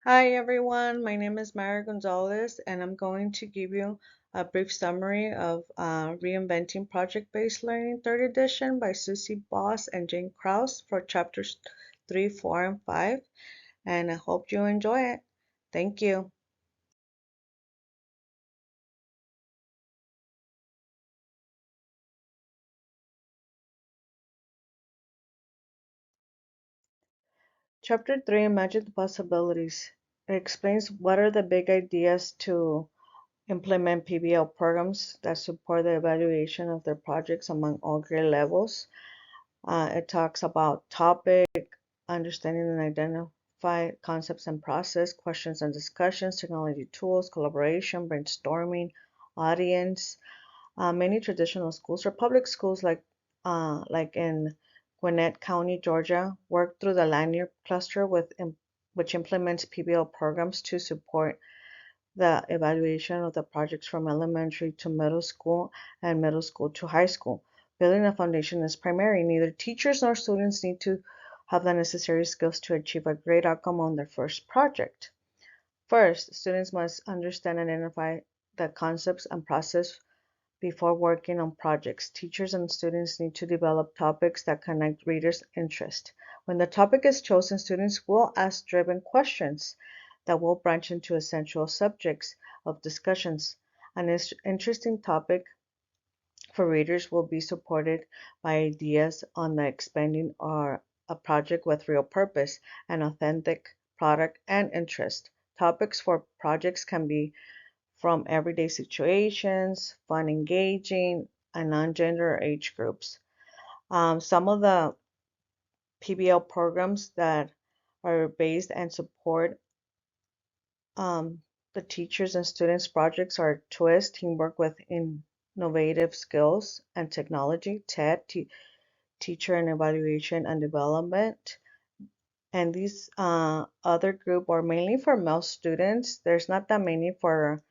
Hi everyone, my name is Mara Gonzalez and I'm going to give you a brief summary of Reinventing Project-Based Learning 3rd edition by Susie Boss and Jane Krause for chapters 3, 4, and 5, and I hope you enjoy it. Thank you. Chapter 3, Imagine the Possibilities. It explains what are the big ideas to implement PBL programs that support the evaluation of their projects among all grade levels. It talks about topic, understanding and identify concepts and process, questions and discussions, technology tools, collaboration, brainstorming, audience. Many traditional schools or public schools like in Gwinnett County, Georgia, work through the Lanier cluster which implements PBL programs to support the evaluation of the projects from elementary to middle school and middle school to high school. Building a foundation is primary. Neither teachers nor students need to have the necessary skills to achieve a great outcome on their first project. First, students must understand and identify the concepts and process before working on projects. Teachers and students need to develop topics that connect readers' interest. When the topic is chosen, students will ask driven questions that will branch into essential subjects of discussions. An interesting topic for readers will be supported by ideas on the expanding or a project with real purpose, an authentic product, and interest. Topics for projects can be from everyday situations, fun, engaging, and non-gender age groups. Some of the PBL programs that are based and support um, the teachers and students projects are TWIST, Teamwork with Innovative Skills and Technology, TED, Teacher and Evaluation and Development. And these other group are mainly for male students. There's not that many for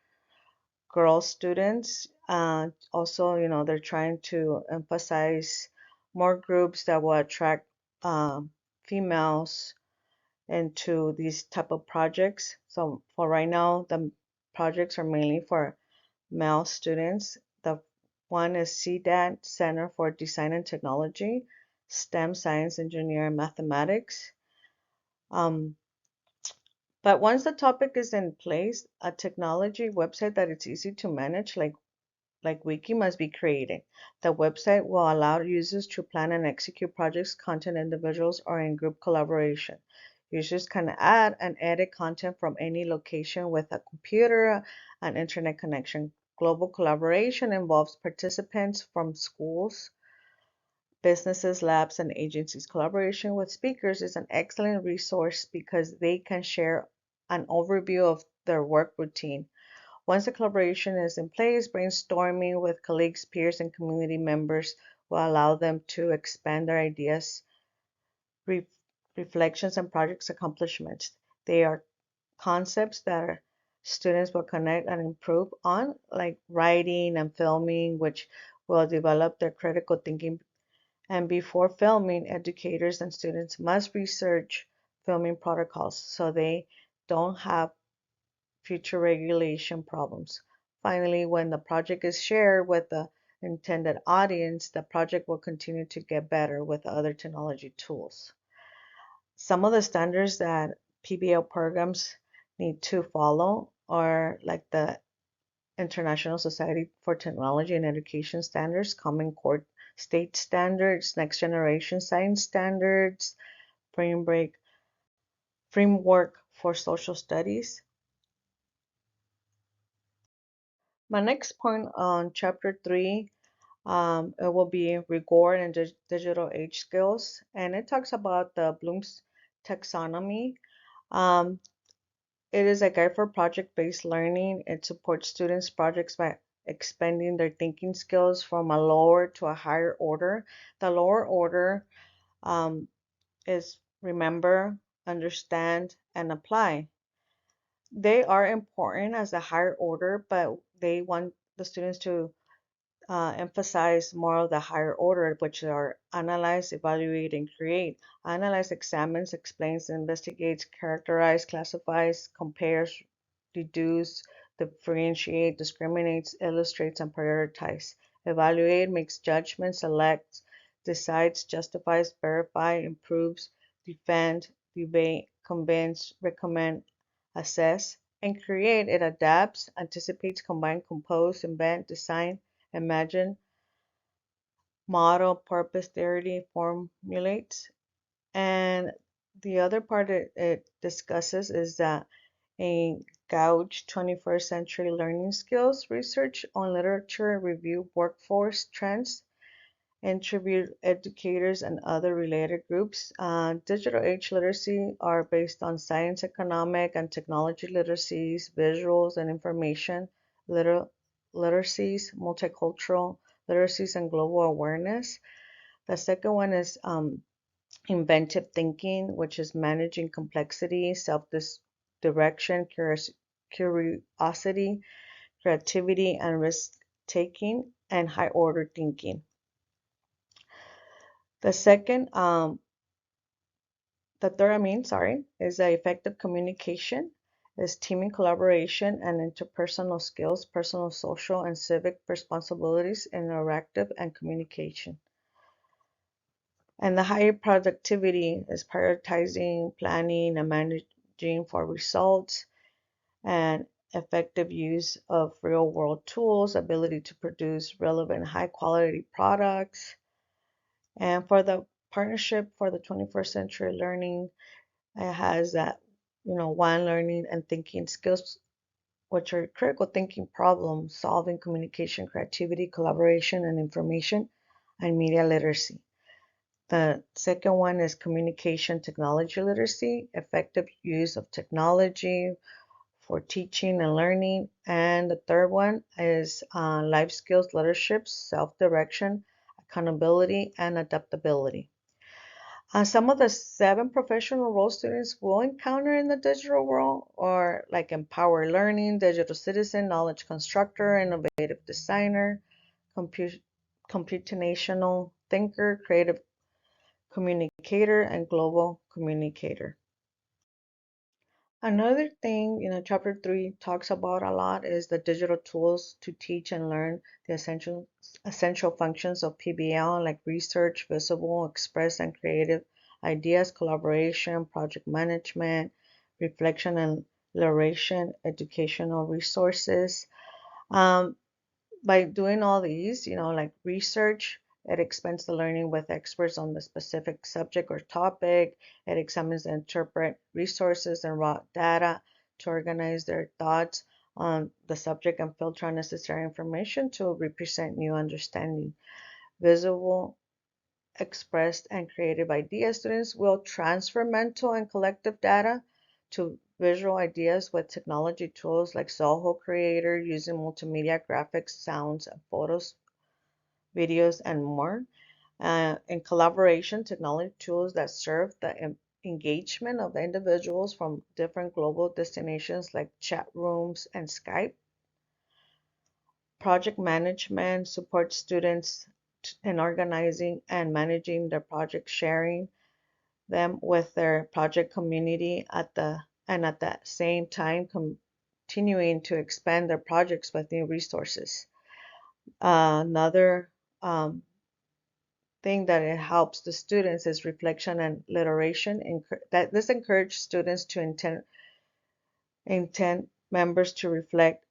girl students. Also, they're trying to emphasize more groups that will attract females into these type of projects. So for right now, the projects are mainly for male students. The one is CDAT, Center for Design and Technology, STEM, Science, Engineering, and Mathematics. Um, but once the topic is in place, a technology website that it's easy to manage, like Wiki, must be created. The website will allow users to plan and execute projects, content individuals, or in group collaboration. Users can add and edit content from any location with a computer and internet connection. Global collaboration involves participants from schools, businesses, labs, and agencies. Collaboration with speakers is an excellent resource because they can share an overview of their work routine. Once the collaboration is in place, brainstorming with colleagues, peers, and community members will allow them to expand their ideas, re- reflections, and projects accomplishments. They are concepts that students will connect and improve on, like writing and filming, which will develop their critical thinking. And before filming, educators and students must research filming protocols so they don't have future regulation problems. Finally, when the project is shared with the intended audience, the project will continue to get better with other technology tools. Some of the standards that PBL programs need to follow are like the International Society for Technology and Education standards, Common Core State standards, Next Generation Science standards, framework framework for social studies. My next point on chapter 3, it will be reward and digital age skills, and it talks about the Bloom's taxonomy. Um, it is a guide for project-based learning. It supports students' projects by expanding their thinking skills from a lower to a higher order. The lower order um, is remember, understand, and apply. They are important as a higher order, but they want the students to emphasize more of the higher order, which are analyze, evaluate, and create. Analyze examines, explains, investigates, characterizes, classifies, compares, deduces, differentiates, discriminates, illustrates, and prioritizes. Evaluate makes judgments, selects, decides, justifies, verifies, improves, defend, debate, convince, recommend, assess. And create, it adapts, anticipates, combines, compose, invent, design, imagine, model, purpose, theory, formulates. And the other part it discusses is that a gauge 21st century learning skills research on literature, review workforce trends, interview educators and other related groups. Digital age literacy are based on science, economic, and technology literacies, visuals and information liter literacies, multicultural literacies, and global awareness. The second one is inventive thinking, which is managing complexity, self-direction, curiosity, creativity, and risk-taking, and high-order thinking. The second, the third, sorry, is effective communication, is teaming collaboration and interpersonal skills, personal, social, and civic responsibilities, interactive, and communication. And the higher productivity is prioritizing, planning, and managing for results, and effective use of real-world tools, ability to produce relevant, high-quality products. And for the partnership for the 21st century learning, it has that, one, learning and thinking skills, which are critical thinking, problem solving, communication, creativity, collaboration, and information, and media literacy. The second one is communication technology literacy, effective use of technology for teaching and learning. And the third one is life skills, leadership, self-direction, accountability, and adaptability. Some of the 7 professional role students will encounter in the digital world are like empower learning, digital citizen, knowledge constructor, innovative designer, computational thinker, creative communicator, and global communicator. Another thing, chapter 3 talks about a lot is the digital tools to teach and learn the essential functions of PBL, like research, visible, express, and creative ideas, collaboration, project management, reflection and elaboration, educational resources. Um, by doing all these, like research, it expands the learning with experts on the specific subject or topic. It examines and interpret resources and raw data to organize their thoughts on the subject and filter unnecessary information to represent new understanding. Visible, expressed, and creative ideas. Students will transfer mental and collective data to visual ideas with technology tools like Zoho Creator, using multimedia graphics, sounds, and photos, videos, and more. In collaboration, technology tools that serve the engagement of individuals from different global destinations like chat rooms and Skype. Project management supports students in organizing and managing their project, sharing them with their project community at the same time continuing to expand their projects with new resources. Another thing that it helps the students is reflection and literation. That this encourages students to intend members to reflect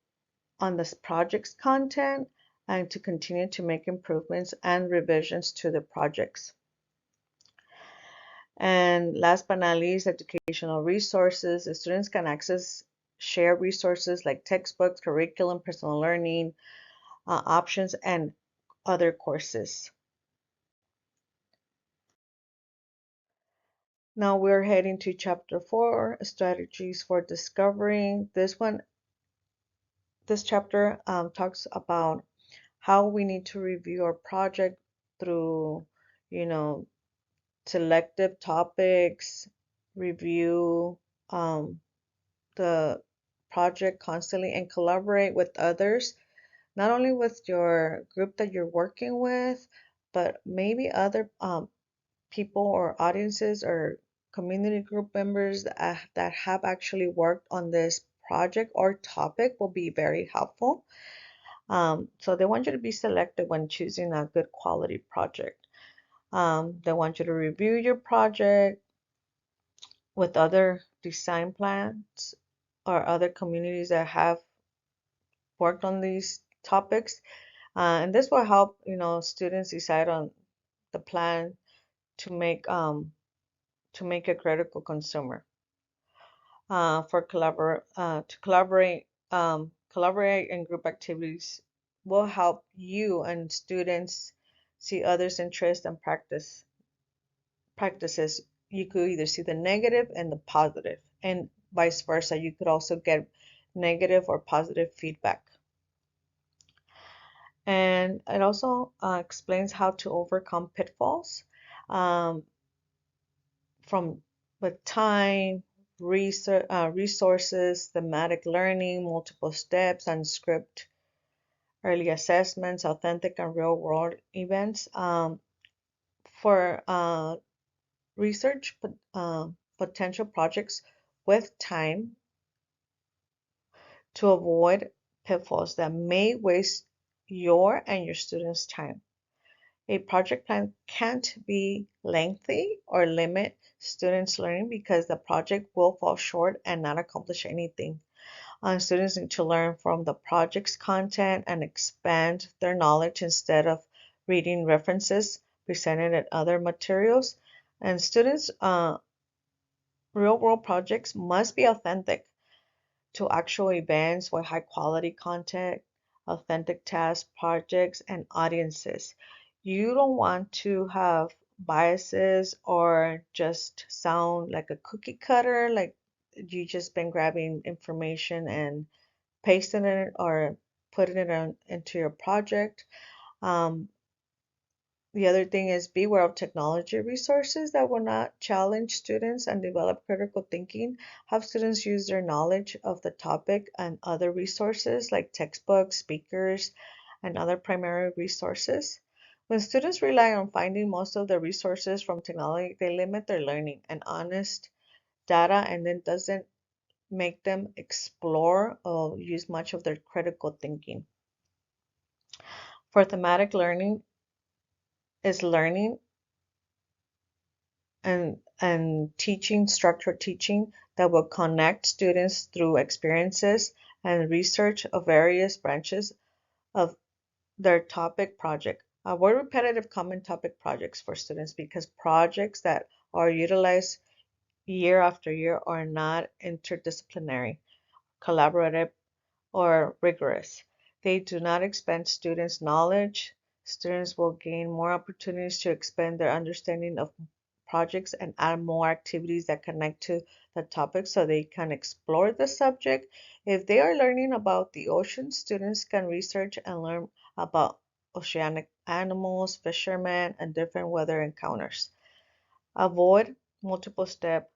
on this project's content and to continue to make improvements and revisions to the projects. And last but not least, educational resources. The students can access shared resources like textbooks, curriculum, personal learning options, and other courses. Now we're heading to chapter 4, strategies for discovering. This chapter talks about how we need to review our project through, you know, selective topics, review the project constantly, and collaborate with others not only with your group that you're working with, but maybe other people or audiences or community group members that have actually worked on this project or topic will be very helpful. So they want you to be selective when choosing a good quality project. They want you to review your project with other design plans or other communities that have worked on these topics. And this will help, students decide on the plan to make a critical consumer. For collaborate in group activities will help you and students see others' interests and practices. You could either see the negative and the positive, and vice versa. You could also get negative or positive feedback. And it also explains how to overcome pitfalls um, from with time, resources, thematic learning, multiple steps, and script, early assessments, authentic and real world events. For research potential projects with time to avoid pitfalls that may waste your and your students' time. A project plan can't be lengthy or limit students' learning because the project will fall short and not accomplish anything. Students need to learn from the project's content and expand their knowledge instead of reading references presented in other materials. And students' real world projects must be authentic to actual events with high quality content, authentic tasks, projects, and audiences. You don't want to have biases or just sound like a cookie cutter, like you just been grabbing information and pasting it or putting it into your project. Um, the other thing is beware of technology resources that will not challenge students and develop critical thinking. Have students use their knowledge of the topic and other resources like textbooks, speakers, and other primary resources. When students rely on finding most of the resources from technology, they limit their learning and honest data and then doesn't make them explore or use much of their critical thinking. For thematic learning is learning and teaching, structured teaching that will connect students through experiences and research of various branches of their topic project. Avoid repetitive common topic projects for students because projects that are utilized year after year are not interdisciplinary, collaborative, or rigorous. They do not expand students' knowledge. Students will gain more opportunities to expand their understanding of projects and add more activities that connect to the topic so they can explore the subject. If they are learning about the ocean, students can research and learn about oceanic animals, fishermen, and different weather encounters. Avoid multiple step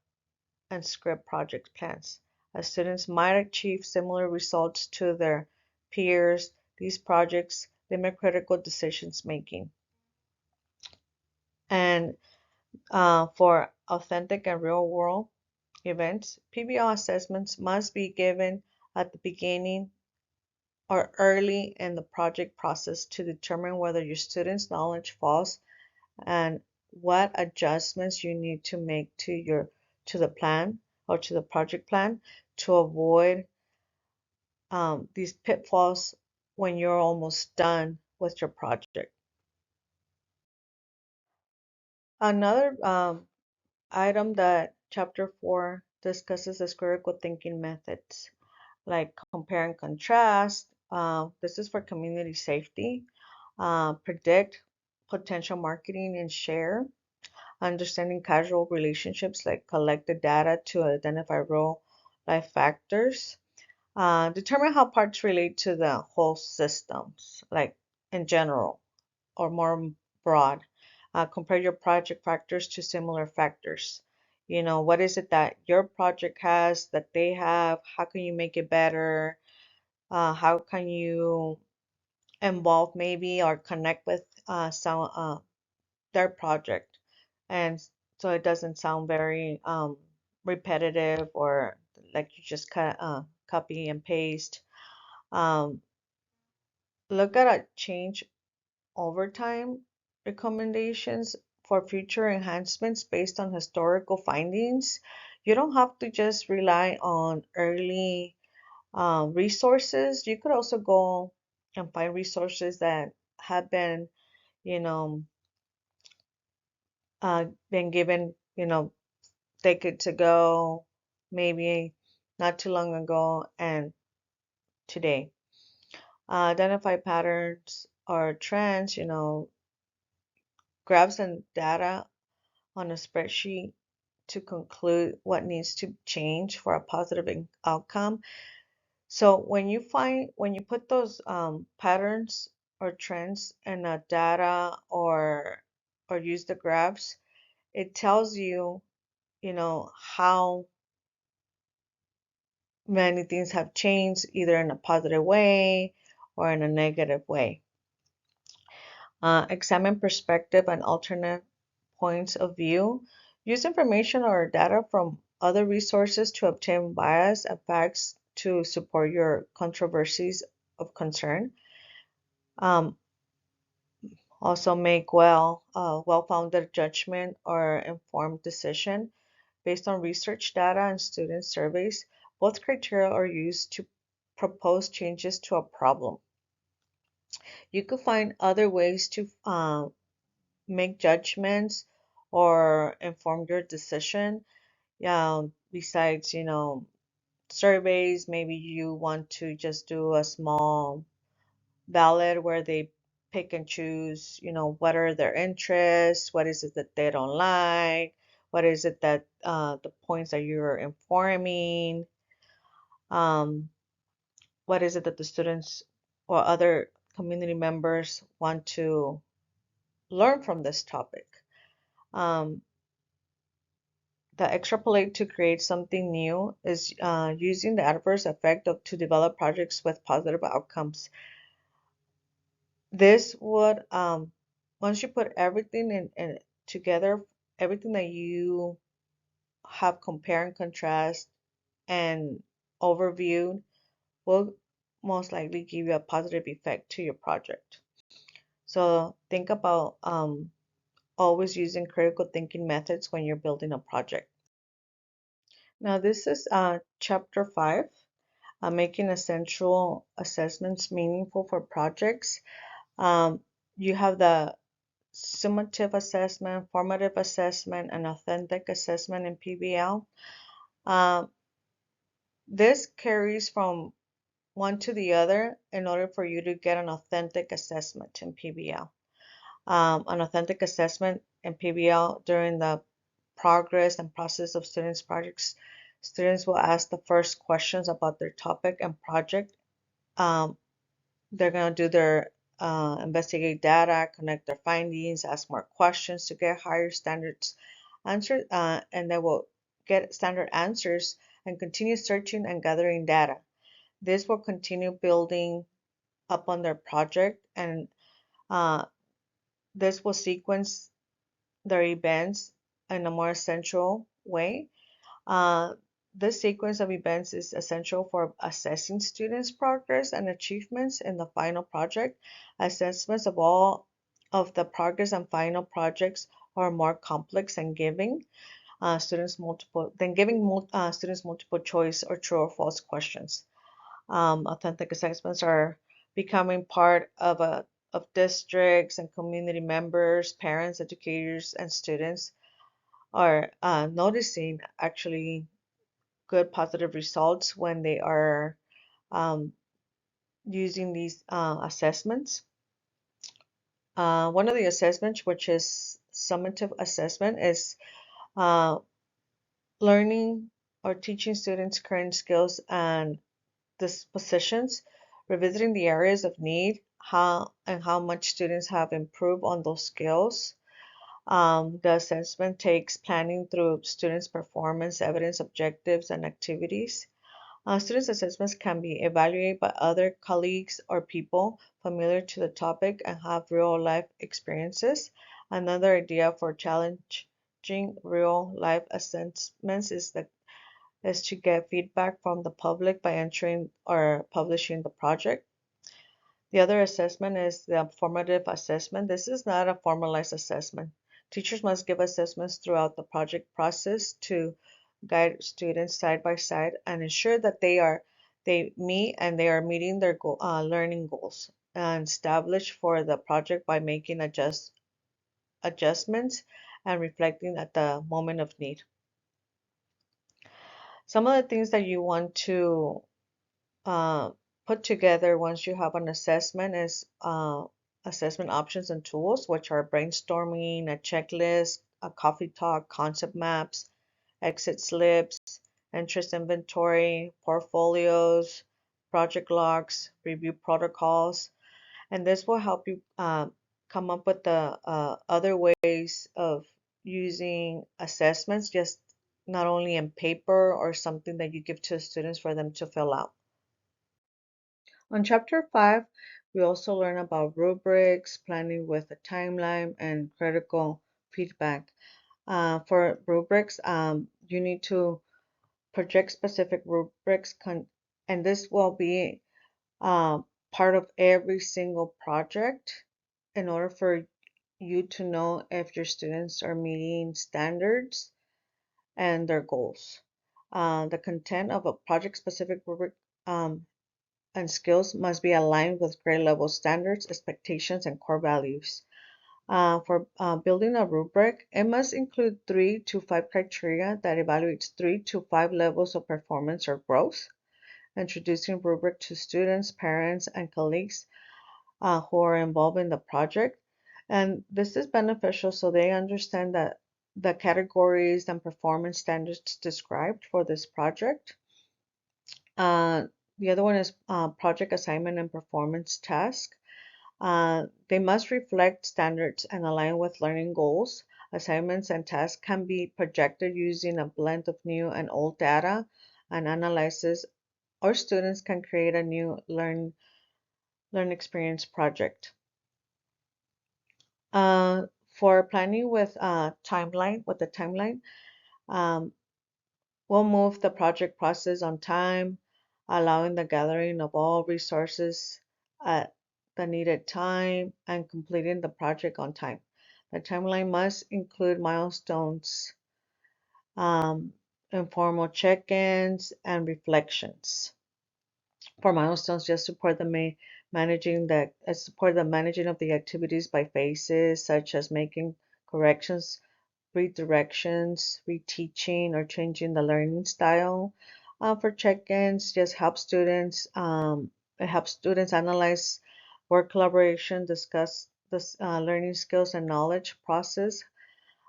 and script project plans. As students might achieve similar results to their peers, these projects limit critical decisions making. And for authentic and real world events, PBL assessments must be given at the beginning or early in the project process to determine whether your students' knowledge falls and what adjustments you need to make to the plan or to the project plan to avoid these pitfalls when you're almost done with your project. Another item that chapter 4 discusses is critical thinking methods like compare and contrast. This is for community safety, predict potential marketing and share, understanding causal relationships like collect the data to identify real life factors, determine how parts relate to the whole systems, like in general or more broad. Compare your project factors to similar factors. What is it that your project has that they have? How can you make it better? How can you involve maybe or connect with their project, and so it doesn't sound very repetitive or like you just copy and paste. Um, Look at a change over time recommendations for future enhancements based on historical findings. You don't have to just rely on early resources. You could also go and find resources that have you know, been given, decades ago, maybe not too long ago, and today. Identify patterns or trends, grabs and data on a spreadsheet to conclude what needs to change for a positive outcome. So when you put those patterns or trends in a data or use the graphs, it tells you, how many things have changed either in a positive way or in a negative way. Examine perspective and alternate points of view. Use information or data from other resources to obtain bias and facts to support your controversies of concern. Um, Also make well-founded judgment or informed decision based on research data and student surveys. Both criteria are used to propose changes to a problem. You could find other ways to make judgments or inform your decision. Yeah, besides, surveys, maybe you want to just do a small ballot where they pick and choose, what are their interests, what is it that they don't like, what is it that the points that you're informing, um, what is it that the students or other community members want to learn from this topic. Um, the extrapolate to create something new is using the adverse effect to develop projects with positive outcomes. This would, once you put everything in together, everything that you have compare and contrast and overviewed will most likely give you a positive effect to your project. So think about always using critical thinking methods when you're building a project. Now this is chapter 5, making essential assessments meaningful for projects. You have the summative assessment, formative assessment, and authentic assessment in PBL. Um, this carries from one to the other in order for you to get an authentic assessment in PBL. An authentic assessment in PBL during the progress and process of students' projects, students will ask the first questions about their topic and project. Um, they're going to do their investigate data, connect their findings, ask more questions to get higher standards answers, and they will get standard answers and continue searching and gathering data. This will continue building up on their project, and uh, this will sequence their events in a more essential way. Uh, this sequence of events is essential for assessing students' progress and achievements in the final project. Assessments of all of the progress and final projects are more complex and giving students multiple choice or true or false questions. Authentic assessments are becoming part of districts and community members, parents, educators, and students are noticing actually good positive results when they are um, using these assessments. One of the assessments, which is summative assessment, is uh, learning or teaching students current skills and dispositions, revisiting the areas of need, how much students have improved on those skills. The assessment takes planning through students' performance, evidence, objectives, and activities. Students' assessments can be evaluated by other colleagues or people familiar to the topic and have real-life experiences. Another idea for challenging real-life assessments is to get feedback from the public by entering or publishing the project. The other assessment is the formative assessment. This is not a formalized assessment. Teachers must give assessments throughout the project process to guide students side by side and ensure that they meet and they are meeting their learning goals and established for the project by making adjustments and reflecting at the moment of need. Some of the things that you want to uh, put together once you have an assessment is assessment options and tools, which are brainstorming, a checklist, a coffee talk, concept maps, exit slips, interest inventory, portfolios, project logs, review protocols, and this will help you come up with the other ways of using assessments, just not only in paper or something that you give to students for them to fill out. On chapter 5, we also learn about rubrics, planning with a timeline, and critical feedback. For rubrics, you need to project specific rubrics, and this will be uh, part of every single project in order for you to know if your students are meeting standards and their goals. The content of a project-specific rubric and skills must be aligned with grade level standards, expectations, and core values. For building a rubric, it must include 3 to 5 criteria that evaluates 3 to 5 levels of performance or growth. Introducing rubric to students, parents, and colleagues who are involved in the project. And this is beneficial so they understand that the categories and performance standards described for this project. Uh, the other one is project assignment and performance task. They must reflect standards and align with learning goals. Assignments and tasks can be projected using a blend of new and old data and analysis, or students can create a new learn experience project. For planning with the timeline, um, we'll move the project process on time, allowing the gathering of all resources at the needed time and completing the project on time. The timeline must include milestones, um, informal check-ins, and reflections. For milestones, just support the managing of the activities by phases, such as making corrections, redirections, reteaching, or changing the learning style. For check-ins, just it helps students analyze work collaboration, discuss the learning skills and knowledge process.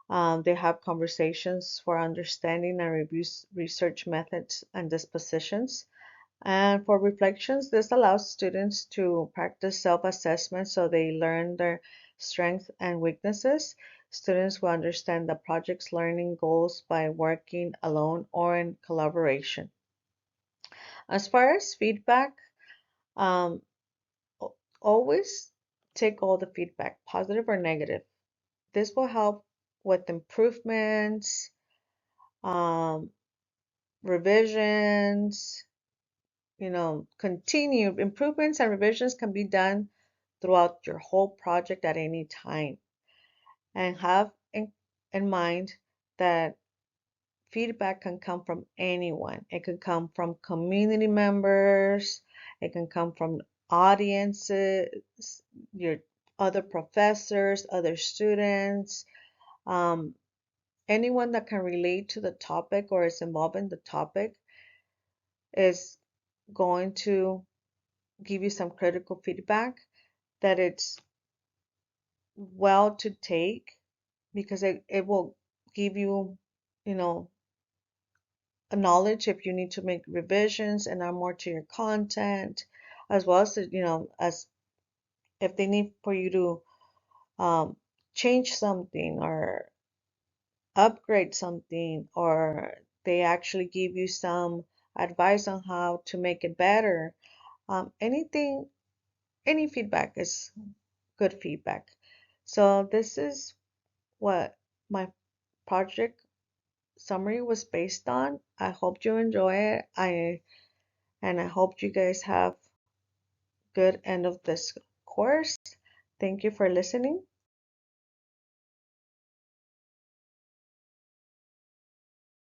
They have conversations for understanding and reviews research methods and dispositions. And for reflections, this allows students to practice self-assessment so they learn their strengths and weaknesses. Students will understand the project's learning goals by working alone or in collaboration. As far as feedback, um, always take all the feedback, positive or negative. This will help with improvements, um, revisions, continue improvements and revisions can be done throughout your whole project at any time. And have in mind that feedback can come from anyone. It can come from community members, it can come from audiences, your other professors, other students, um, anyone that can relate to the topic or is involved in the topic is going to give you some critical feedback that it's well to take because it will give you, you know, a knowledge if you need to make revisions and add more to your content, as well as, as if they need for you to change something or upgrade something, or they actually give you some advice on how to make it better. Anything, any feedback is good feedback. So this is what my project summary was based on. I hope you enjoy it. I hope you guys have good end of this course. Thank you for listening.